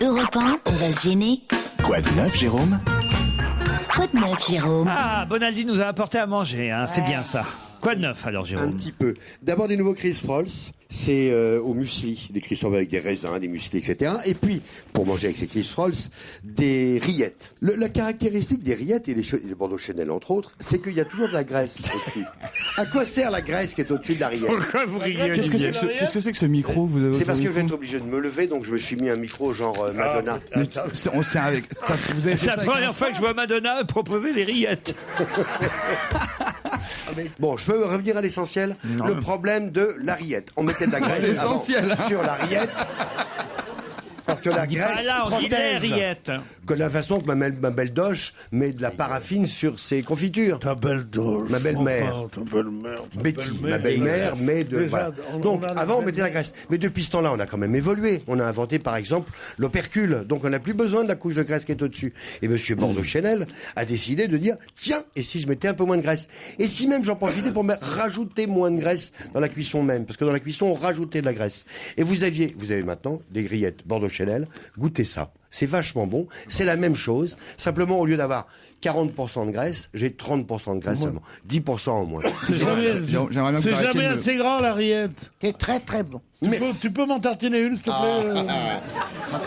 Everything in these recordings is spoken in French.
Europe 1, on va se gêner. Quoi de neuf, Jérôme? Quoi de neuf, Jérôme? Ah, Bonaldi nous a apporté à manger, hein, c'est bien ça. Quoi de neuf alors, Un Jérôme? petit peu. D'abord des nouveaux Chris Rolls, c'est au muesli, des Chris Rolls avec des raisins, des muesli, etc. Et puis, pour manger avec ces Chris Rolls, des rillettes. La caractéristique des rillettes et des Bordeaux Chanel entre autres, c'est qu'il y a toujours de la graisse au-dessus. À quoi sert la graisse qui est au-dessus de la rillette? Pourquoi vous riez, Qu'est-ce que Olivier c'est que ce micro que vous avez? C'est parce que je vais être obligé de me lever, donc je me suis mis un micro genre Madonna. On sait avec. Vous avez fait C'est ça la avec première fois que je vois Madonna proposer les rillettes. Bon, je peux revenir à l'essentiel. Le problème de la rillette. On mettait de la graisse C'est avant essentiel. sur la rillette. Parce que la graisse Ah là, on dit les protège. rillettes. Que la façon que ma belle Doche met de la paraffine sur ses confitures. Ta belle Doche. Ma belle-mère. Enfin, ta belle-mère. ta Betty, belle-mère. ma belle-mère, met de. Déjà, Voilà. on Donc, a la avant, on mettait belle-mère. la graisse. Mais depuis ce temps-là, on a quand même évolué. On a inventé, par exemple, l'opercule. Donc, on n'a plus besoin de la couche de graisse qui est au-dessus. Et monsieur Bordeaux Chanel a décidé de dire, tiens, et si je mettais un peu moins de graisse? Et si même j'en profitais pour rajouter moins de graisse dans la cuisson même? Parce que dans la cuisson, on rajoutait de la graisse. Et vous avez maintenant des grillettes Bordeaux Chanel. Goûtez ça. C'est vachement bon. C'est la même chose. Simplement, au lieu d'avoir 40% de graisse, j'ai 30% de graisse seulement. 10% en moins. J'aimerais bien que C'est tu arrêtes jamais de- assez grand, la rillette. C'est très très bon. Merci. Tu peux m'en tartiner une, s'il te plaît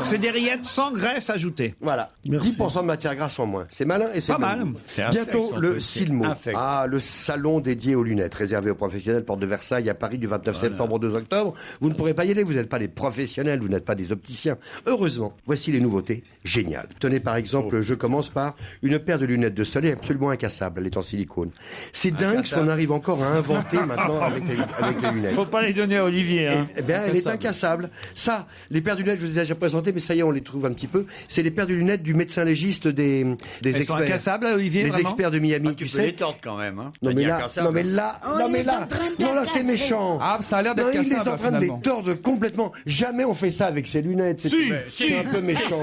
C'est des rillettes sans graisse ajoutée. Voilà. Merci. 10% de matière grasse en moins. C'est malin et c'est Pas mal. Bientôt le Silmo. Ah, le salon dédié aux lunettes, réservé aux professionnels, porte de Versailles à Paris du 29 septembre au 2 octobre. Vous ne pourrez pas y aller, vous n'êtes pas des professionnels, vous n'êtes pas des opticiens. Heureusement, voici les nouveautés géniales. Tenez par exemple, je commence par une paire de lunettes de soleil absolument incassable, elle est en silicone. C'est dingue ce qu'on arrive encore à inventer maintenant avec les lunettes. Faut pas les donner à Olivier, hein. Eh bien, elle est incassable. Ça, les paires de lunettes, je vous ai déjà présenté, mais ça y est, on les trouve un petit peu. C'est les paires de lunettes du médecin légiste des Elles sont experts. incassables, Olivier, Les vraiment experts de Miami, tu Tu peux sais. les tordre quand même, hein. Non mais là, non mais là, Oh, non il mais est là, en train de non là c'est casser. méchant. Ah, ça a l'air d'être Non, il est cassable, en train de les finalement. tordre complètement. Jamais on fait ça avec ses lunettes. C'est un peu méchant.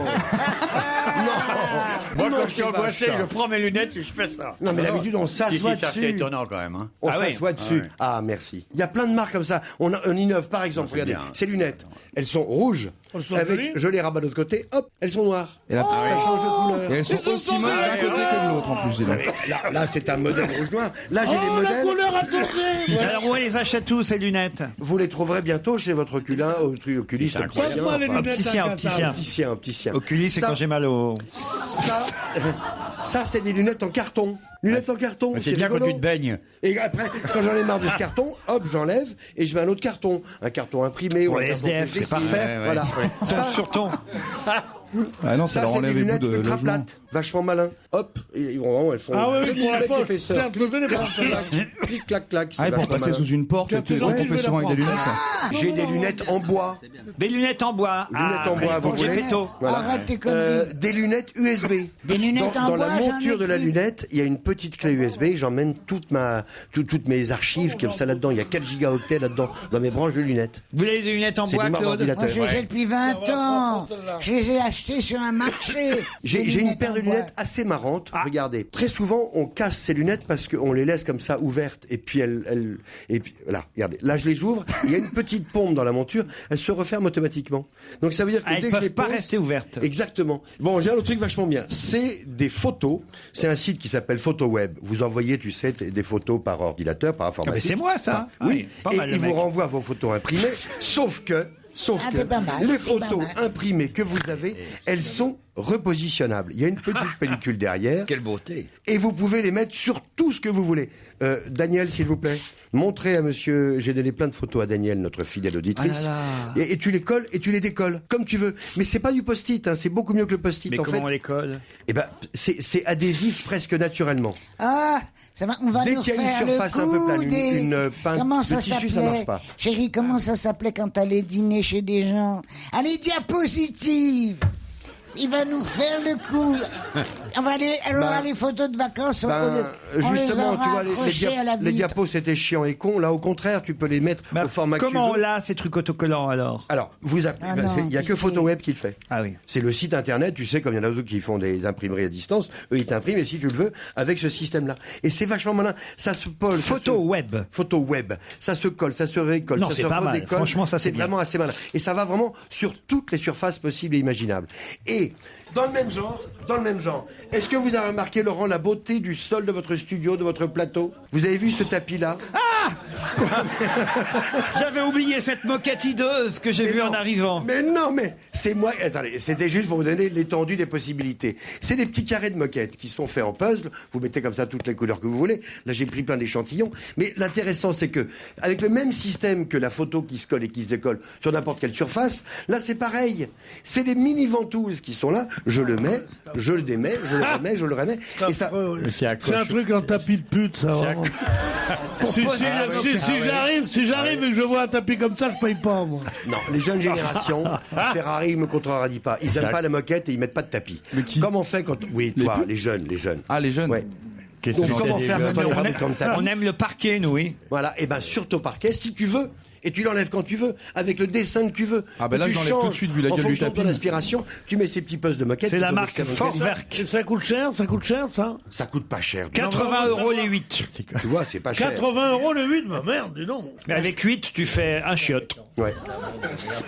Moi, Non, quand je suis c'est pas angoissé, ça. je prends mes lunettes et je fais ça. Non mais d'habitude on Si, s'assoit si, ça c'est dessus. étonnant quand même, hein. On Ah oui. s'assoit dessus. ouais. Ah merci. Il y a plein de marques comme ça. On innove par exemple. c'est Regardez, bien. ces lunettes, elles sont rouges. Elles sont Avec, jolies. je les rabats de l'autre côté. Hop, elles sont noires. Et la- Ça change de couleur. Et elles sont aussi moches d'un côté que de l'autre en plus. dis donc. Là c'est un modèle rouge noir. Là j'ai des Oh, la modèles. couleur a tourné. Alors où on les achète tous, ces lunettes? Vous les trouverez bientôt chez votre oculiste, C'est incroyable. Moi, les lunettes Opticien, incapables. opticien. Oculus, c'est Ça- quand j'ai mal au... Ça, c'est des lunettes en carton. Lunettes en carton. Mais c'est bien quand rigolo. tu te baignes. Et après, quand j'en ai marre de ce carton, hop, j'enlève et je mets un autre carton. Un carton imprimé. Pour ou un les carton SDF, plus c'est flexible. parfait. Voilà. Ça, Sur ton. Ah non, ça ça leur c'est des enlève les bouts lunettes de ultra logement. plates. Vachement malin. Hop, et vraiment, elles font Ah oui, 2 pour la millimètres poche. d'épaisseur. Tiens, je me venais prendre celle-là. Clic, clac, clac. Ah, c'est et pour vachement passer malin. sous une porte, Tiens, tu es toujours dans le qu'il veut confession la avec des prendre. lunettes. J'ai des lunettes en bois. Des lunettes en bois. Lunettes en bois, pour vous voulez Gepetto. Voilà. Arrête tes conneries. Des lunettes USB. Des lunettes dans, en dans bois, la j'en ai monture de la plus. lunette, il y a une petite clé USB. J'emmène toutes mes archives comme ça là-dedans. Il y a 4 gigaoctets là-dedans dans mes branches de lunettes. Vous avez des lunettes en C'est bois, des marques Claude? Moi, d'ordinateur. je les ai depuis 20 ans. Je les ai achetés sur un marché. J'ai Des une lunettes paire de en bois. lunettes assez marrante. Ah. Regardez, très souvent on casse ces lunettes parce qu'on les laisse comme ça ouvertes et puis et puis voilà. Regardez, là je les ouvre. Il y a une petite pompe dans la monture. Elle se referme automatiquement. Donc ça veut dire que Ah, dès elles que je les peuvent pas pose- rester ouvertes. Exactement. Bon, j'ai un autre truc vachement bien. C'est des photos. C'est un site qui s'appelle PhotoWeb. Vous envoyez, tu sais, des photos par ordinateur, par Ah, informatique. mais c'est moi, ça. Ah, oui. Pas Et mal, le il vous mec. renvoie vos photos imprimées. Sauf que Ah, c'est pas mal, les c'est photos pas mal. imprimées que vous avez, elles sont repositionnables. Il y a une petite pellicule derrière. Quelle beauté. Et vous pouvez les mettre sur tout ce que vous voulez. Daniel, s'il vous plaît, montrez à monsieur, j'ai donné plein de photos à Daniel, notre fidèle auditrice. Et tu les colles et tu les décolles, comme tu veux. Mais c'est pas du post-it, hein, c'est beaucoup mieux que le post-it. Mais en comment fait, on les colle? eh ben, c'est adhésif presque naturellement. Ah, ça va, on va Dès nous qu'il y a une faire surface le un peu coup plane, une pinte Comment de ça tissu, ça s'appelait marche pas. Chérie, comment ça s'appelait quand t'allais dîner chez des gens? Allez, diapositive. il va nous faire le coup. On va aller, alors les photos de vacances, on les justement, aura tu vois, accrochées à la les vitre. diapos c'était chiant et con. Là, au contraire, tu peux les mettre Mais au format comment on que tu veux. l'a, ces trucs autocollants, alors? Alors, vous appelez, Ah non, il y a que pitié. PhotoWeb qui le fait. Ah oui. C'est le site internet, tu sais, comme il y en a d'autres qui font des imprimeries à distance, eux ils t'impriment et si tu le veux, avec ce système-là. Et c'est vachement malin. Ça se colle. PhotoWeb. PhotoWeb. Ça se colle, ça se récolle, Non, ça c'est se pas mal. redécolle. Franchement, ça, c'est bien. vraiment assez malin. Et ça va vraiment sur toutes les surfaces possibles et imaginables. Et dans le même genre, est-ce que vous avez remarqué, Laurent, la beauté du sol de votre studio, de votre plateau? Vous avez vu ce tapis-là? J'avais oublié cette moquette hideuse que j'ai vue en arrivant. Mais non, mais c'est moi. Attendez, c'était juste pour vous donner l'étendue des possibilités. C'est des petits carrés de moquette qui sont faits en puzzle. Vous mettez comme ça toutes les couleurs que vous voulez. Là, j'ai pris plein d'échantillons. Mais l'intéressant, c'est que avec le même système que la photo qui se colle et qui se décolle sur n'importe quelle surface, là, c'est pareil. C'est des mini ventouses qui sont là. Je le mets, je le démets, je le remets, je le remets. Et ça. C'est un truc en tapis de pute, ça. Vraiment. Si j'arrive et que je vois un tapis comme ça, je paye pas, moi. Non, les jeunes générations, Ferrari me contredit pas. Ils aiment pas la moquette et ils mettent pas de tapis. Comment on fait quand... Oui, toi, les jeunes. Ah, les jeunes. Ouais. Donc comment faire quand on est fabricant de tapis? On aime le parquet, nous, oui. Voilà, et ben sur ton parquet, si tu veux, et tu l'enlèves quand tu veux, avec le dessin que tu veux. Ah ben là, Tu je l'enlève changes tout de suite, vu la en gueule du fonction de ton tapis. inspiration, tu mets ces petits puzzles de moquette. C'est qui la sont marque d'excellente qualité. Fortwerk. Et ça coûte cher, ça? Ça coûte pas cher. 80 € les 8. Tu vois, c'est pas cher. 80 € le 8, bah merde, dis donc. Mais avec 8, tu fais un chiotte. Ouais.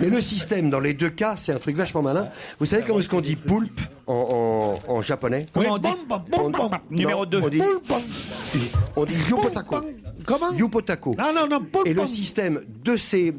Mais le système, dans les deux cas, c'est un truc vachement malin. Vous savez comment est-ce qu'on dit poulpe en japonais? Comment on dit? Numéro 2. On dit yupotako. Comment? Yupotako. Ah non, Et le système de ces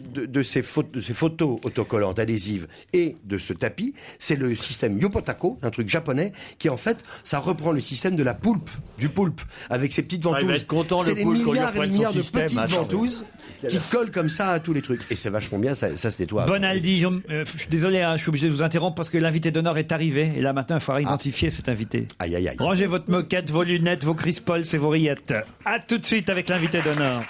photos autocollantes adhésives et de ce tapis, c'est le système Yopotako, un truc japonais, qui en fait, ça reprend le système de la poulpe, du poulpe, avec ses petites ventouses. il va être content, C'est le des poulpe, qu'on lui milliards et des reprenne son milliards de système, petites attendez. ventouses qui collent comme ça à tous les trucs. Et c'est vachement bien, ça c'est toi. Bonaldi, je suis désolé, hein, je suis obligé de vous interrompre parce que l'invité d'honneur est arrivé. Et là, maintenant, il faudra identifier cet invité. Aïe, aïe, aïe. Rangez votre moquette, vos lunettes, vos Chris Paul et vos rillettes. À tout de suite avec l'invité d'honneur.